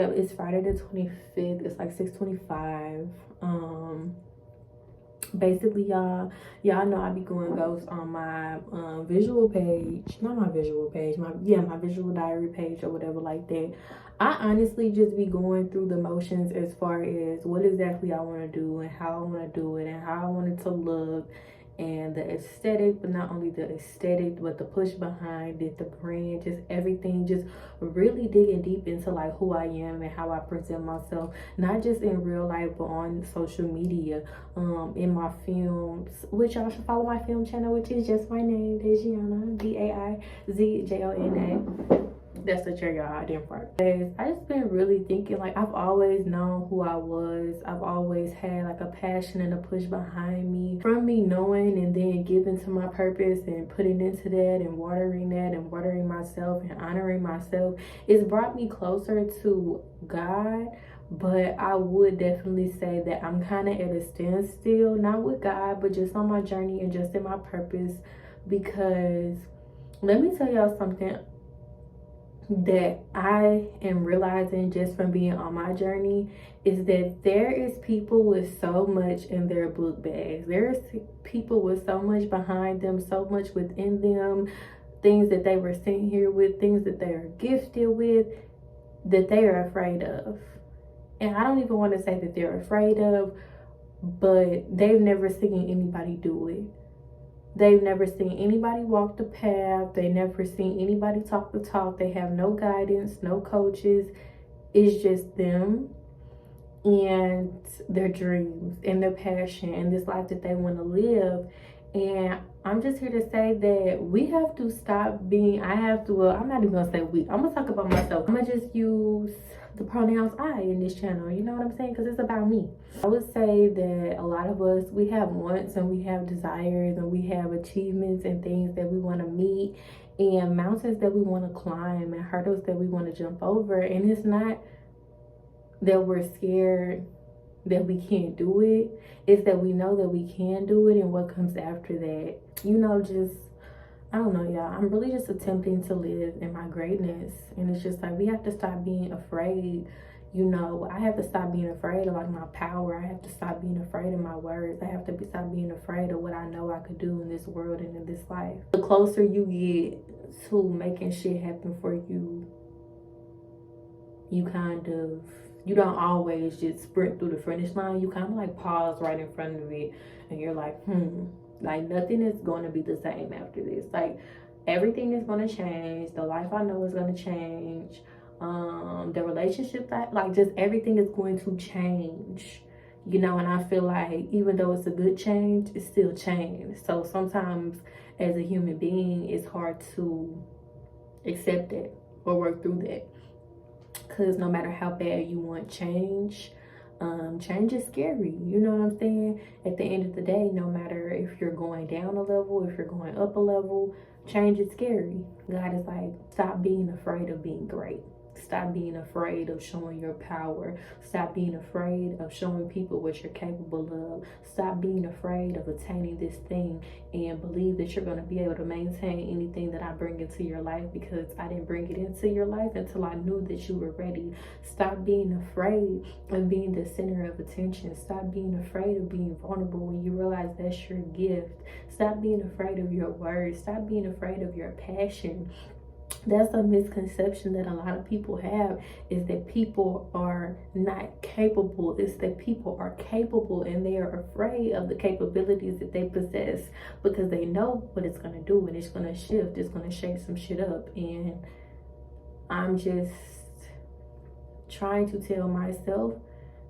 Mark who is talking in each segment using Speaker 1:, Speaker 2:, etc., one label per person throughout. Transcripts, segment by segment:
Speaker 1: yeah, it's Friday the 25th. It's like 6:25. Basically, y'all know I be going ghost on my visual page, not my visual page, my visual diary page or whatever like that. I honestly just be going through the motions as far as what exactly I want to do and how I want to do it and how I want it to look, and the aesthetic, but not only the aesthetic, but the push behind it, the brand, just everything, just really digging deep into like who I am and how I present myself, not just in real life but on social media, in my films, which y'all should follow my film channel, which is just my name, Daiziona, Daizjona. That's the cherry y'all, I didn't part. I just been really thinking, like, I've always known who I was. I've always had like a passion and a push behind me. From me knowing and then giving to my purpose and putting into that and watering myself and honoring myself, it's brought me closer to God. But I would definitely say that I'm kind of at a standstill, not with God, but just on my journey and just in my purpose. Because let me tell y'all something that I am realizing just from being on my journey, is that there is people with so much in their book bags. There's people with so much behind them, so much within them, things that they were sent here with, things that they are gifted with, that they are afraid of. And I don't even want to say that they're afraid of, but they've never seen anybody do it. They've never seen anybody walk the path. They never seen anybody talk the talk. They have no guidance, no coaches. It's just them and their dreams and their passion and this life that they want to live. And I'm just here to say that we have to stop being, I'm not even gonna say we, I'm gonna talk about myself. I'm gonna just use the pronouns I in this channel, you know what I'm saying? Because it's about me. I would say that a lot of us, we have wants and we have desires and we have achievements and things that we want to meet and mountains that we want to climb and hurdles that we want to jump over. And it's not that we're scared that we can't do it. It's that we know that we can do it, and what comes after that, you know, just, I don't know, y'all. I'm really just attempting to live in my greatness. And it's just like, we have to stop being afraid. You know, I have to stop being afraid of like my power. I have to stop being afraid of my words. I have to stop being afraid of what I know I could do in this world and in this life. The closer you get to making shit happen for you, you kind of, you don't always just sprint through the finish line. You kind of like pause right in front of it and you're like, like nothing is going to be the same after this. Like everything is going to change. The life I know is going to change. The relationship, like just everything is going to change, you know. And I feel like even though it's a good change, it's still change. So sometimes as a human being, it's hard to accept it or work through that. Because no matter how bad you want change, change is scary. You know what I'm saying? At the end of the day, no matter if you're going down a level, if you're going up a level, change is scary. God is like, stop being afraid of being great. Stop being afraid of showing your power. Stop being afraid of showing people what you're capable of. Stop being afraid of attaining this thing and believe that you're going to be able to maintain anything that I bring into your life, because I didn't bring it into your life until I knew that you were ready. Stop being afraid of being the center of attention. Stop being afraid of being vulnerable when you realize that's your gift. Stop being afraid of your words. Stop being afraid of your passion. That's a misconception that a lot of people have, is that people are not capable. It's that people are capable and they are afraid of the capabilities that they possess, because they know what it's going to do and it's going to shift. It's going to shake some shit up. And I'm just trying to tell myself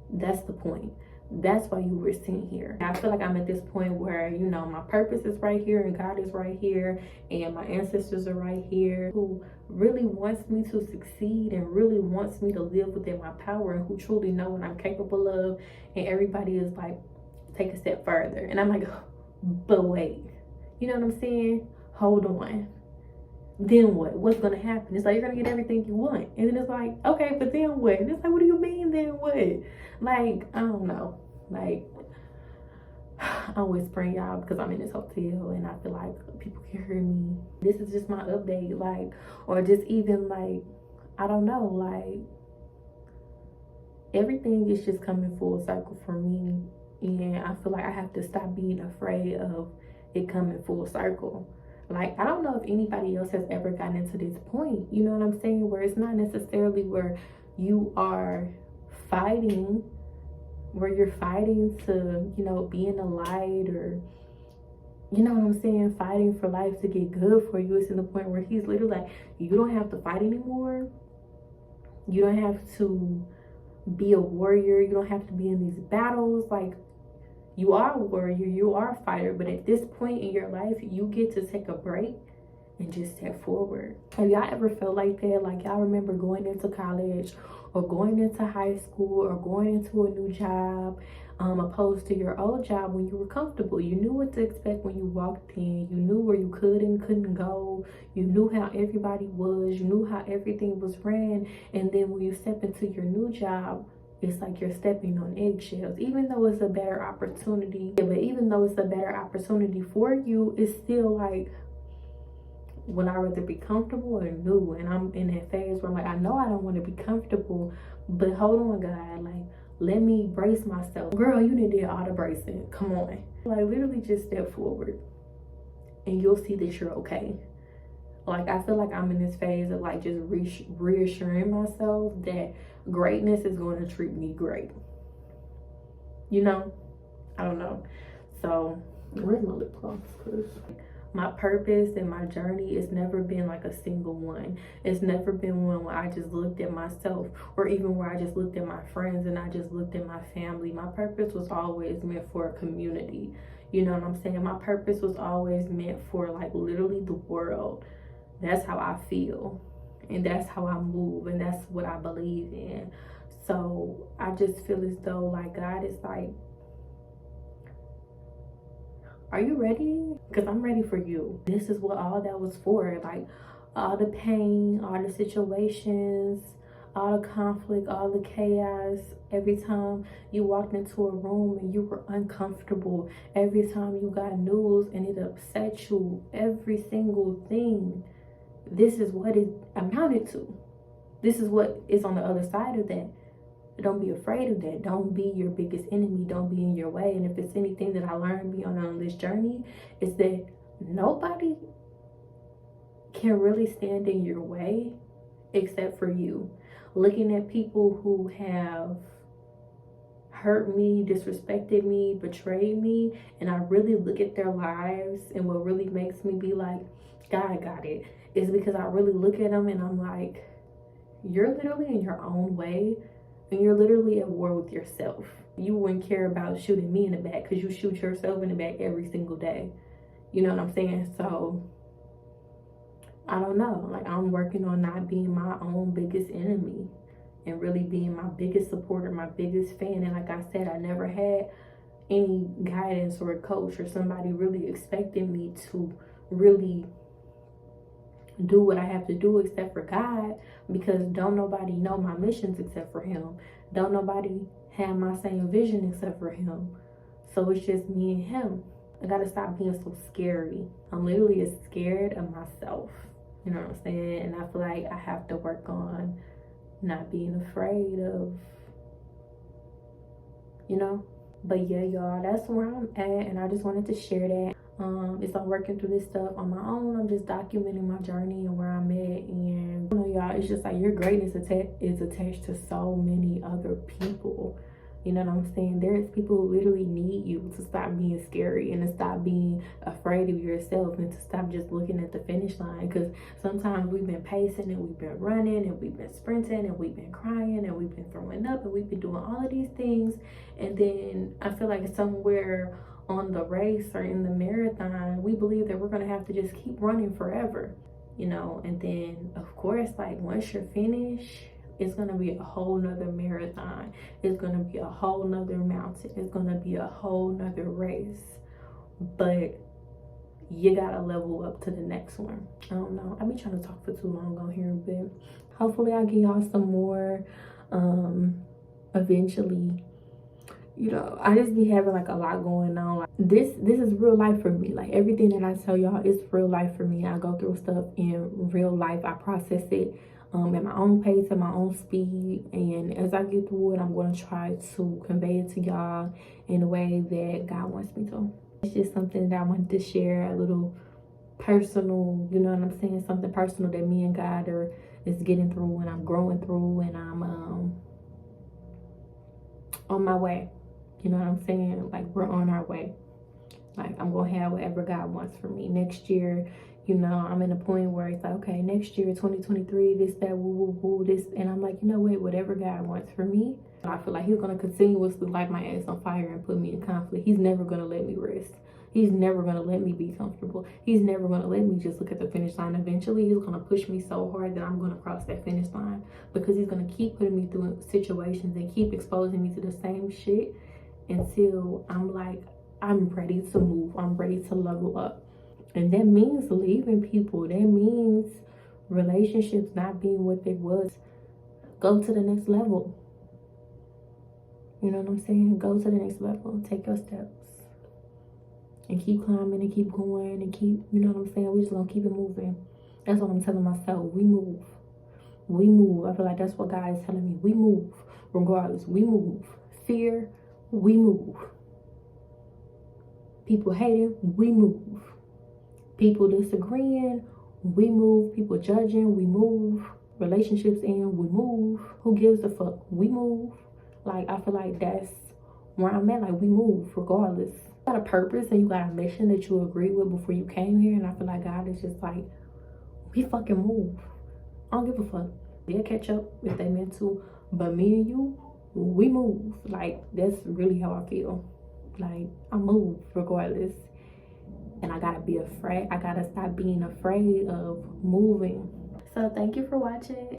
Speaker 1: that's the point. That's why you were sent here. I feel like I'm at this point where, you know, my purpose is right here and God is right here and my ancestors are right here, who really wants me to succeed and really wants me to live within my power, and who truly know what I'm capable of. And everybody is like, take a step further. And I'm like, but wait, you know what I'm saying? Hold on. Then what? What's gonna happen? It's like, you're gonna get everything you want. And then it's like, okay, but then what? And it's like, what do you mean then what? Like, I don't know. Like, I'm whispering, y'all, because I'm in this hotel and I feel like people can hear me. This is just my update, like, or just even like, I don't know, like, everything is just coming full circle for me. And I feel like I have to stop being afraid of it coming full circle. Like, I don't know if anybody else has ever gotten into this point, you know what I'm saying, where it's not necessarily where you are fighting, where you're fighting to, you know, be in the light, or, you know what I'm saying, fighting for life to get good for you. It's to the point where he's literally like, you don't have to fight anymore. You don't have to be a warrior. You don't have to be in these battles. Like, you are a warrior, you are a fighter, but at this point in your life, you get to take a break and just step forward. Have y'all ever felt like that? Like, y'all remember going into college or going into high school or going into a new job, opposed to your old job when you were comfortable. You knew what to expect when you walked in. You knew where you could and couldn't go. You knew how everybody was. You knew how everything was ran. And then when you step into your new job, it's like you're stepping on eggshells. Even though it's a better opportunity, but even though it's a better opportunity for you, it's still like, would I rather be comfortable or new? And I'm in that phase where I'm like, I know I don't want to be comfortable, but hold on, God, like, let me brace myself. Girl, you did all the bracing. Come on. Like, literally just step forward and you'll see that you're okay. Like, I feel like I'm in this phase of like just reassuring myself that greatness is going to treat me great. You know? I don't know. So, where's my lip gloss? Because my purpose and my journey has never been like a single one. It's never been one where I just looked at myself, or even where I just looked at my friends and I just looked at my family. My purpose was always meant for a community. You know what I'm saying? My purpose was always meant for like literally the world. That's how I feel, and that's how I move, and that's what I believe in. So I just feel as though like God is like, are you ready? Because I'm ready for you. This is what all that was for. Like, all the pain, all the situations, all the conflict, all the chaos. Every time you walked into a room and you were uncomfortable, every time you got news and it upset you, every single thing. This is what it amounted to. This is what is on the other side of that. Don't be afraid of that. Don't be your biggest enemy. Don't be in your way. And if it's anything that I learned beyond on this journey, is that nobody can really stand in your way except for you. Looking at people who have hurt me, disrespected me, betrayed me, and I really look at their lives, and what really makes me be like, God got it, is because I really look at them and I'm like, you're literally in your own way, and you're literally at war with yourself. You wouldn't care about shooting me in the back because you shoot yourself in the back every single day. You know what I'm saying? So I don't know. Like, I'm working on not being my own biggest enemy and really being my biggest supporter, my biggest fan. And like I said, I never had any guidance or a coach or somebody really expecting me to really do what I have to do except for God, because don't nobody know my missions except for him. Don't nobody have my same vision except for him. So it's just me and him. I gotta stop being so scary. I'm literally scared of myself. You know what I'm saying? And I feel like I have to work on not being afraid of, you know. But yeah, y'all, that's where I'm at, and I just wanted to share that. It's I'm working through this stuff on my own. I'm just documenting my journey and where I'm at. And you know, y'all, it's just like your greatness is attached to so many other people. You know what I'm saying? There's people who literally need you to stop being scary and to stop being afraid of yourself and to stop just looking at the finish line. Because sometimes we've been pacing and we've been running and we've been sprinting and we've been crying and we've been throwing up and we've been doing all of these things. And then I feel like somewhere on the race or in the marathon, we believe that we're going to have to just keep running forever, you know. And then, of course, like once you're finished, it's going to be a whole nother marathon. It's going to be a whole nother mountain. It's going to be a whole nother race. But you got to level up to the next one. I don't know. I've been trying to talk for too long on here, but hopefully I'll give y'all some more eventually. You know, I just be having like a lot going on. Like, this is real life for me. Like, everything that I tell y'all is real life for me. I go through stuff in real life. I process it at my own pace, at my own speed. And as I get through it, I'm going to try to convey it to y'all in the way that God wants me to. It's just something that I wanted to share, a little personal, you know what I'm saying? Something personal that me and God is getting through, and I'm growing through, and I'm on my way. You know what I'm saying? Like, we're on our way. Like, I'm gonna have whatever God wants for me next year. You know, I'm in a point where it's like, okay, next year, 2023, this, that, woo, woo, woo, this. And I'm like, you know what? Whatever God wants for me, I feel like he's going to continuously light my ass on fire and put me in conflict. He's never going to let me rest. He's never going to let me be comfortable. He's never going to let me just look at the finish line. Eventually, he's going to push me so hard that I'm going to cross that finish line, because he's going to keep putting me through situations and keep exposing me to the same shit until I'm like, I'm ready to move. I'm ready to level up. And that means leaving people. That means relationships not being what they was. Go to the next level. You know what I'm saying? Go to the next level. Take your steps. And keep climbing and keep going and keep, you know what I'm saying? We just gonna keep it moving. That's what I'm telling myself. We move. We move. I feel like that's what God is telling me. We move. Regardless, we move. Fear, we move. People hating, we move. People disagreeing, we move. People judging, we move. Relationships in, we move. Who gives a fuck? We move. Like, I feel like that's where I'm at. Like, we move regardless. You got a purpose and you got a mission that you agreed with before you came here, and I feel like God is just like, we fucking move. I don't give a fuck. They'll catch up if they meant to, but me and you, we move. Like, that's really how I feel. Like, I move regardless. And I gotta be afraid. I gotta stop being afraid of moving. So thank you for watching.